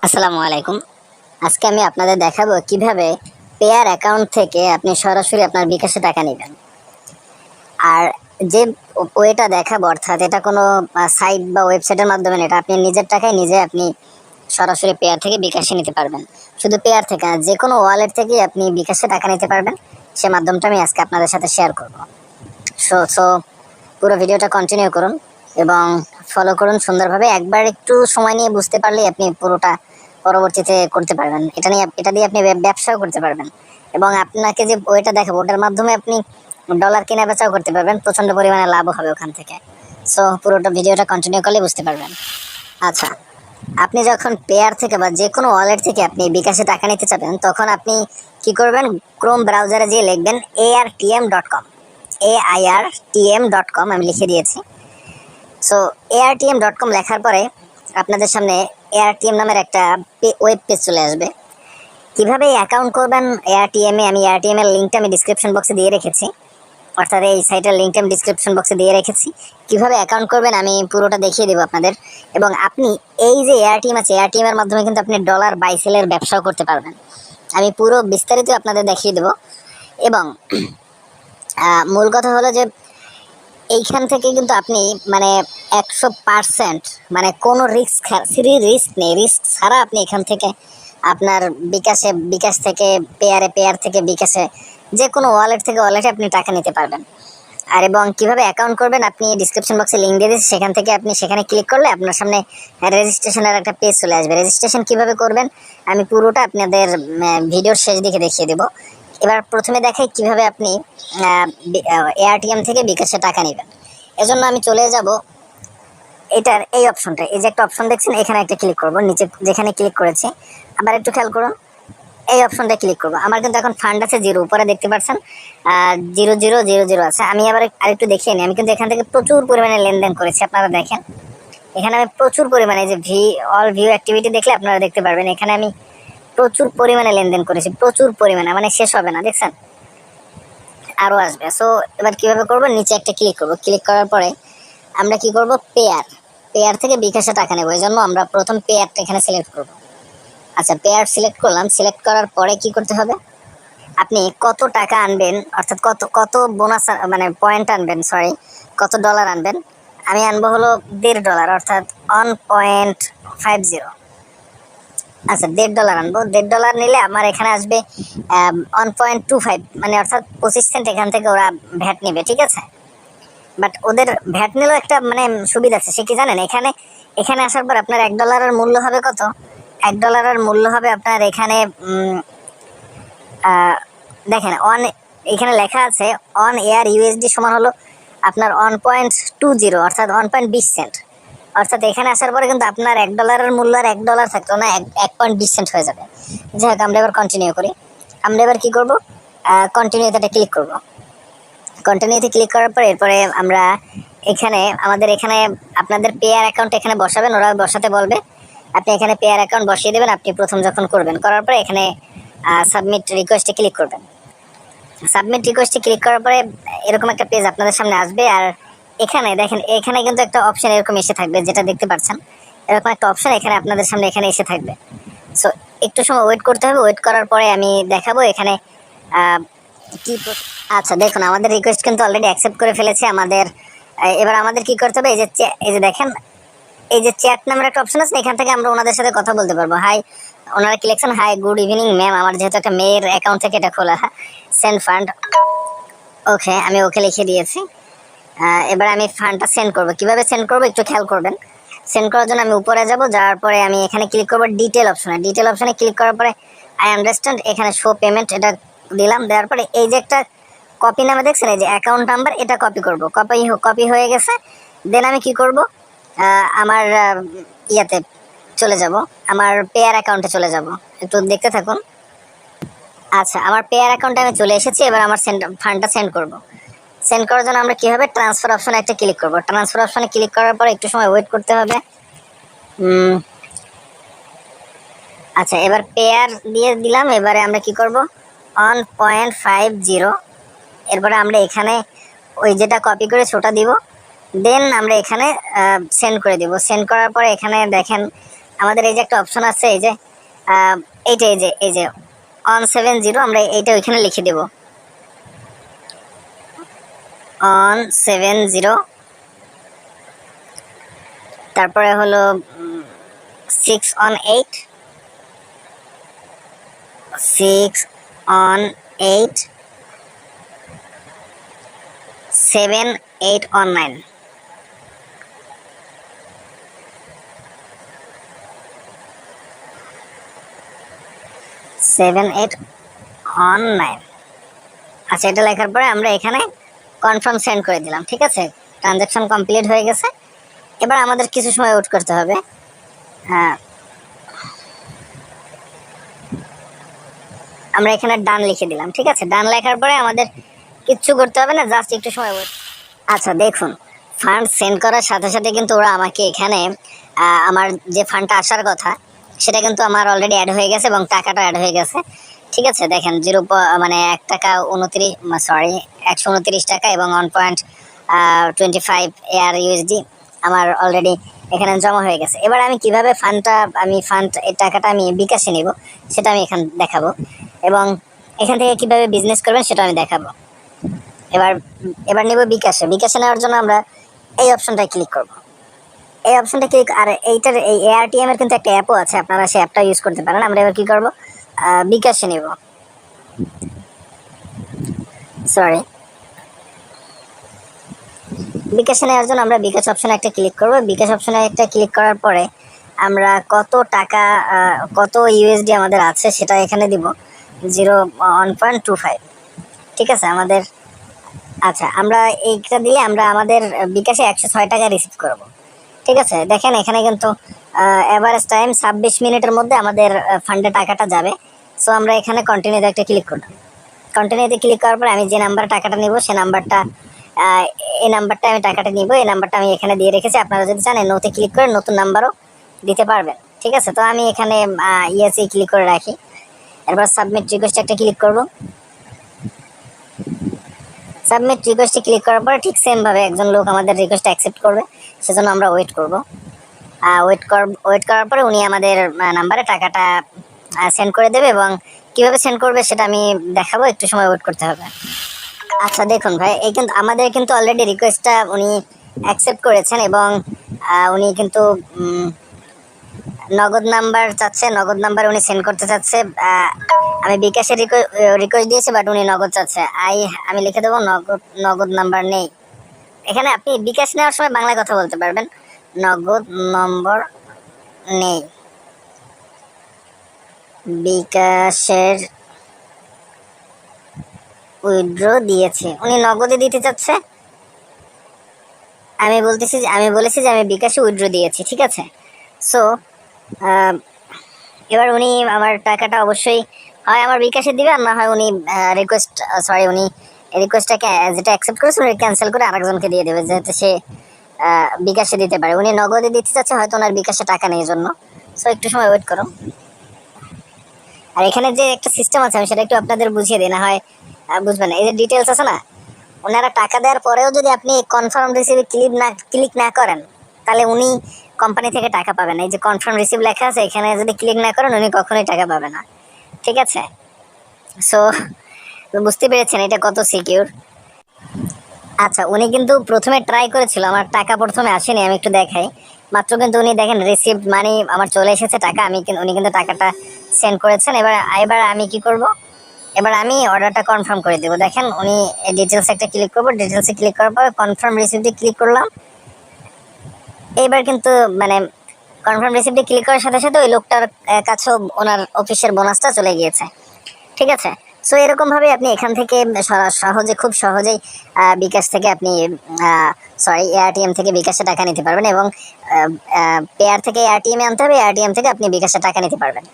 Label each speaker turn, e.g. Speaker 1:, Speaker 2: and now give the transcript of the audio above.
Speaker 1: আসসালামু আলাইকুম। আজকে আমি আপনাদের দেখাবো কিভাবে পেয়ার অ্যাকাউন্ট থেকে আপনি সরাসরি আপনার বিকাশে টাকা নেবেন। আর যে ওয়েটা দেখাবো, অর্থাৎ এটা কোনো সাইট বা ওয়েবসাইটের মাধ্যমে না, এটা আপনি নিজের টাকায় নিজে আপনি সরাসরি পেয়ার থেকে বিকাশে নিতে পারবেন। শুধু পেয়ার থেকে না, যে কোনো ওয়ালেট থেকেই আপনি বিকাশে টাকা নিতে পারবেন। সে মাধ্যমটা আমি আজকে আপনাদের সাথে শেয়ার করব। সো পুরো ভিডিওটা কন্টিনিউ করুন এবং ফলো করুন সুন্দরভাবে। একবার একটু সময় নিয়ে বুঝতে পারলেই আপনি পুরোটা পরবর্তীতে করতে পারবেন। এটা দিয়ে আপনি ব্যবসাও করতে পারবেন এবং আপনাকে যে ওইটা দেখাবো ওটার মাধ্যমে আপনি ডলার কেনা বেচাও করতে পারবেন। প্রচন্ড পরিমাণে লাভ হবে ওখান থেকে। সো পুরোটা ভিডিওটা কন্টিনিউ করলে বুঝতে পারবেন। আচ্ছা, আপনি যখন পেয়ার থেকে বা যে কোনো ওয়ালেট থেকে আপনি বিকাশে টাকা নিতে চাবেন, তখন আপনি কি করবেন? ক্রোম ব্রাউজারে গিয়ে লিখবেন artm.com। AIRTM.com আমি লিখে দিয়েছি। সো artm.com লেখার পরে আপনাদের সামনে ARTM নামের একটা ওয়েব পেজ চলে আসবে। কিভাবে অ্যাকাউন্ট করবেন ARTM এ, আমি ARTM এর লিঙ্কটা আমি ডিসক্রিপশন বক্সে দিয়ে রেখেছি। অর্থাৎ এই সাইটের লিঙ্কটা আমি ডিসক্রিপশন বক্সে দিয়ে রেখেছি। কিভাবে অ্যাকাউন্ট করবেন আমি পুরোটা দেখিয়ে দেবো আপনাদের। এবং আপনি এই যে ARTM আছে, ARTM এর মাধ্যমে কিন্তু আপনি ডলার বাই সেলের ব্যবসাও করতে পারবেন। আমি পুরো বিস্তারিত আপনাদের দেখিয়ে দেবো। এবং মূল কথা হলো যে এইখান থেকে কিন্তু আপনি মানে 100% মানে কোনো রিস্ক নেই, রিস্ক ছাড়া আপনি এখান থেকে আপনার বিকাশ থেকে পেয়ার থেকে বিকাশে, যে কোনো ওয়ালেট থেকে ওয়ালেটে আপনি টাকা নিতে পারবেন। আর এবং কিভাবে অ্যাকাউন্ট করবেন আপনি ডিসক্রিপশন বক্সে লিঙ্ক দিয়ে দিচ্ছি, সেখান থেকে আপনি সেখানে ক্লিক করলে আপনার সামনে রেজিস্ট্রেশনের একটা পেজ চলে আসবে। রেজিস্ট্রেশন কিভাবে করবেন আমি পুরোটা আপনাদের ভিডিওর শেষ দিকে দেখিয়ে দেবো। এবার প্রথমে দেখাই কিভাবে আপনি ARTM থেকে বিকাশে টাকা নেবেন। এজন্য আমি চলে যাব এটার এই অপশনটা, এই যে একটা অপশন দেখছেন, এখানে একটা ক্লিক করব। নিচে যেখানে ক্লিক করেছি আবার একটু খেয়াল করুন, এই অপশনটা ক্লিক করবো। আমার কিন্তু এখন ফান্ড আছে 0, উপরে দেখতে পাচ্ছেন 0000 আছে। আমি আবার আরেকটু দেখিয়ে নিই। আমি কিন্তু এখান থেকে প্রচুর পরিমাণে লেনদেন করেছি, আপনারা দেখেন। এখানে আমি প্রচুর পরিমাণে যে অল ভিউ অ্যাক্টিভিটি দেখলে আপনারা দেখতে পারবেন, এখানে আমি প্রচুর পরিমাণে লেনদেন করেছি, প্রচুর পরিমাণে, মানে শেষ হবে না, দেখছেন আরও আসবে। সো এবার কিভাবে করবো, নিচে একটা ক্লিক করবো। ক্লিক করার পরে আমরা কি করব, পেয়ার থেকে বিকাশে টাকা নেবো। এই জন্য আমরা প্রথম পেয়ারটা এখানে সিলেক্ট করবো। আচ্ছা, পেয়ার সিলেক্ট করলাম। সিলেক্ট করার পরে কি করতে হবে, আপনি কত টাকা আনবেন, অর্থাৎ কত কত বোনাস মানে পয়েন্ট আনবেন, সরি কত ডলার আনবেন। আমি আনবো হলো $1.5, অর্থাৎ 1.50। আচ্ছা, $1.5 আনবো। $1.5 নিলে আমার এখানে আসবে 1.25, মানে অর্থাৎ 25 সেন্ট এখান থেকে ওরা ভ্যাট নেবে, ঠিক আছে। বাট ওদের ভ্যাট নিলেও একটা মানে সুবিধা আছে, সে কি জানেন, এখানে আসার পর আপনার $1 মূল্য হবে কত, $1 মূল্য হবে আপনার এখানে দেখেন এখানে লেখা আছে অন এয়ার ইউএসডি সমান হলো আপনার 1.20, অর্থাৎ 1.20 সেন্ট। অর্থাৎ এখানে আসার পরে কিন্তু আপনার $1 মূল্য আর $1 থাকতো না, 1.20 সেন্ট হয়ে যাবে। যাই হোক, আমরা এবার কন্টিনিউ করি। আমরা এবার কি করবো, কন্টিনিউতে ক্লিক করবো। কন্টিনিউতে ক্লিক করার পর এরপরে আমরা আমাদের এখানে আপনাদের পেয়ার অ্যাকাউন্ট এখানে বসাবেন, ওরা বসাতে বলবে। আপনি এখানে পেয়ার অ্যাকাউন্ট বসিয়ে দেবেন। আপনি প্রথম যখন করবেন, করার পরে এখানে সাবমিট রিকোয়েস্টে ক্লিক করবেন। সাবমিট রিকোয়েস্টে ক্লিক করার পরে এরকম একটা পেজ আপনাদের সামনে আসবে। আর এখানে দেখেন, এখানে কিন্তু একটা অপশন এরকম এসে থাকবে, যেটা দেখতে পাচ্ছেন, এরকম একটা অপশন এখানে আপনাদের সামনে এখানে এসে থাকবে। সো একটু সময় ওয়েট করতে হবে। ওয়েট করার পরে আমি দেখাবো এখানে কি। আচ্ছা দেখুন, আমাদের রিকোয়েস্ট কিন্তু অলরেডি অ্যাকসেপ্ট করে ফেলেছে আমাদের। এবার আমাদের কি করতে হবে, এই যে দেখেন, এই যে চ্যাট নামের একটা অপশন আছে, এখান থেকে আমরা ওনাদের সাথে কথা বলতে পারবো। হাই, ওনারা কি লিখছেন, হাই গুড ইভিনিং ম্যাম, আমার যেহেতু একটা মেয়ের অ্যাকাউন্ট থেকে এটা খোলা, সেন্ড ফান্ড। ওকে, আমি ওকে লিখে দিয়েছি। এবার আমি ফান্ডটা সেন্ড করবো। কিভাবে সেন্ড করবো একটু খেয়াল করবেন। সেন্ড করার জন্য আমি উপরে যাব, যাওয়ার পরে আমি এখানে ক্লিক করবো ডিটেল অপশনে ক্লিক করার পরে আই আন্ডারস্ট্যান্ড, এখানে শো পেমেন্ট এটা দিলাম। দেওয়ার পরে এই যে একটা কপি নামে দেখছেন, এই যে অ্যাকাউন্ট নাম্বার, এটা কপি করব। কপি হয়ে গেছে। দেন আমি কি করব, আমার ইয়াতে চলে যাব, আমার পেয়ার অ্যাকাউন্টে চলে যাব। একটু দেখতে থাকুন। আচ্ছা, আমার পেয়ার অ্যাকাউন্টে আমি চলে এসেছি। এবার আমার ফান্ডটা সেন্ড করব। সেন্ড করার জন্য আমরা কি হবে, ট্রান্সফার অপশনে একটা ক্লিক করব। ট্রান্সফার অপশনে ক্লিক করার পর একটু সময় ওয়েট করতে হবে। আচ্ছা, এবার পেয়ার দিয়ে দিলাম। এবারে আমরা কি করব, 1.50। এরপরে আমরা এখানে ওই যেটা কপি করেছি ওটা দিব। দেন আমরা এখানে সেন্ড করে দিব। সেন্ড করার পরে এখানে দেখেন আমাদের এই যে একটা অপশন আছে, এই যে এইটা, এই যে অন 70, আমরা এইটা ওইখানে লিখে দেব অন 70, তারপরে হলো 6 on 8, 6 on 8, 7 8 on 9। 7 8 on 9। আচ্ছা, এটা লেখার পরে আমরা এখানে কনফার্ম সেন্ড করে দিলাম। ঠিক আছে, ট্রানজাকশন কমপ্লিট হয়ে গেছে। এবার আমাদের কিছু সময় ওয়েট করতে হবে। আমরা এখানে ডান লিখে দিলাম। ঠিক আছে, ডান লেখার পরে আমাদের কিচ্ছু করতে হবে না, জাস্ট একটু সময় ওয়েট। আচ্ছা দেখুন, ফান্ড সেন্ড করার সাথে সাথে কিন্তু ওরা আমাকে এখানে আমার যে ফান্ডটা আসার কথা সেটা কিন্তু আমার অলরেডি অ্যাড হয়ে গেছে এবং টাকাটা অ্যাড হয়ে গেছে। ঠিক আছে, দেখেন 129 টাকা এবং 1.25 এয়ার ইউএসডি আমার অলরেডি এখানে জমা হয়ে গেছে। এবার আমি কিভাবে এই টাকাটা আমি বিকাশে নিব সেটা আমি এখানে দেখাবো, এবং এখান থেকে কিভাবে বিজনেস করবেন সেটা আমি দেখাবো। এবার নিব বিকাশে নেওয়ার জন্য আমরা এই অপশনটায় ক্লিক করব। এই অপশনটা ক্লিক, আর এইটার এই এআরটিএম এর কিন্তু একটা অ্যাপও আছে, আপনারা সেই অ্যাপটা ইউজ করতে পারেন। আমরা এবার কি করব, বিকাশে নিব। বিকাশে নেওয়ার জন্য আমরা বিকাশ অপশনে একটা ক্লিক করব। বিকাশ অপশনে একটা ক্লিক করার পরে আমরা কত টাকা, কত ইউএসডি আমাদের আছে সেটা এখানে দিব 1.25। ঠিক আছে, আমাদের আচ্ছা, আমরা এইটা দিলে আমরা আমাদের বিকাশে 106 টাকা রিসিভ করব। ঠিক আছে, দেখেন এখানে কিন্তু এভারেজ টাইম 26 মিনিটের মধ্যে আমাদের ফান্ডে টাকাটা যাবে। সো আমরা এখানে কন্টিনিউতে একটা ক্লিক করলাম। কন্টিনিউতে ক্লিক করার পরে আমি যে নাম্বারে টাকাটা নিব সেই নাম্বারটা, এই নাম্বারটা আমি টাকাটা নিব, এই নাম্বারটা আমি এখানে দিয়ে রেখেছি। আপনারা যদি চান নোতে ক্লিক করে নতুন নাম্বারও দিতে পারবেন। ঠিক আছে, তো আমি এখানে ইয়েসে ক্লিক করে রাখি। এরপর সাবমিট রিকোয়েস্ট একটা ক্লিক করব। সাবমিট রিকোয়েস্টে ক্লিক করার পরে ঠিক সেমভাবে একজন লোক আমাদের রিকোয়েস্ট অ্যাকসেপ্ট করবে, সেজন্য আমরা ওয়েট করব। ওয়েট করার পরে উনি আমাদের নাম্বারে টাকাটা সেন্ড করে দেবে, এবং কিভাবে সেন্ড করবে সেটা আমি দেখাবো, একটু সময় ওয়েট করতে হবে। আচ্ছা দেখুন ভাই, এই কিন্তু আমাদের কিন্তু অলরেডি রিকোয়েস্টটা উনি অ্যাকসেপ্ট করেছেন, এবং উনি কিন্তু নগদ নাম্বার চাচ্ছে, নগদ নাম্বার উনি সেন্ড করতে চাচ্ছে। আমি বিকাশের রিকোয়েস্ট দিয়েছি, বাট উনি নগদ চাচ্ছে। আমি লিখে দেবো নগদ নাম্বার নেই। এখানে আপনি বিকাশ নেওয়ার সময় বাংলায় কথা বলতে পারবেন, নগদ নম্বর নেই। বিকাশের উইথড্র দিয়েছে, উনি নগদে দিতে চাচ্ছে। আমি বলেছি যে আমি বিকাশে উইথড্র দিয়েছি। ঠিক আছে, সো এবার উনি আমার টাকাটা অবশ্যই হয় আমার বিকাশে দিবে, আর না হয় উনি উনি রিকোয়েস্টটাকে যেটা অ্যাকসেপ্ট করেছে উনি ক্যান্সেল করে আরেকজনকে দিয়ে দেবে, যাতে সে বিকাশে দিতে পারে। উনি নগদে দিতে চাচ্ছে, হয়তো ওনার বিকাশে টাকা নেই জন্য। সো একটু সময় ওয়েট করো। আর এখানে যে একটা সিস্টেম আছে আমি সেটা একটু আপনাদের বুঝিয়ে দিই, না হয় বুঝবেন। এই যে ডিটেলস আছে না, ওনারা টাকা দেওয়ার পরেও যদি আপনি কনফার্ম রিসিভে ক্লিক না করেন তাহলে উনি কোম্পানি থেকে টাকা পাবেন। এই যে কনফার্ম রিসিভ লেখা আছে, এখানে যদি ক্লিক না করেন উনি কখনোই টাকা পাবে না। ঠিক আছে, সো বুঝতে পেরেছেন এটা কত সিকিউর। আচ্ছা, উনি কিন্তু প্রথমে ট্রাই করেছিল, আমার টাকা প্রথমে আসেনি, আমি একটু দেখাই। মাত্র কিন্তু উনি দেখেন রিসিভ মানি আমার চলে এসেছে টাকা, উনি কিন্তু টাকাটা সেন্ড করেছেন। এবার আমি কি করব, এবার আমি অর্ডারটা কনফার্ম করে দেবো। দেখেন উনি ডিটেলস একটা ক্লিক করবো, ডিটেলসে ক্লিক করার পর কনফার্ম রিসিপ্টে ক্লিক করলাম। এইবার কিন্তু কনফার্ম রিসিপ্টে ক্লিক করার সাথে সাথে ওই লোকটার কাছেও ওনার অফিসের বোনাসটা চলে গিয়েছে। ঠিক আছে, সো এরকমভাবে আপনি এখান থেকে খুব সহজেই বিকাশ থেকে আপনি এআরটিএম থেকে বিকাশে টাকা নিতে পারবেন, এবং পেয়ার থেকে এআরটিএমে আনতে হবে, এআরটিএম থেকে আপনি বিকাশে টাকা নিতে পারবেন।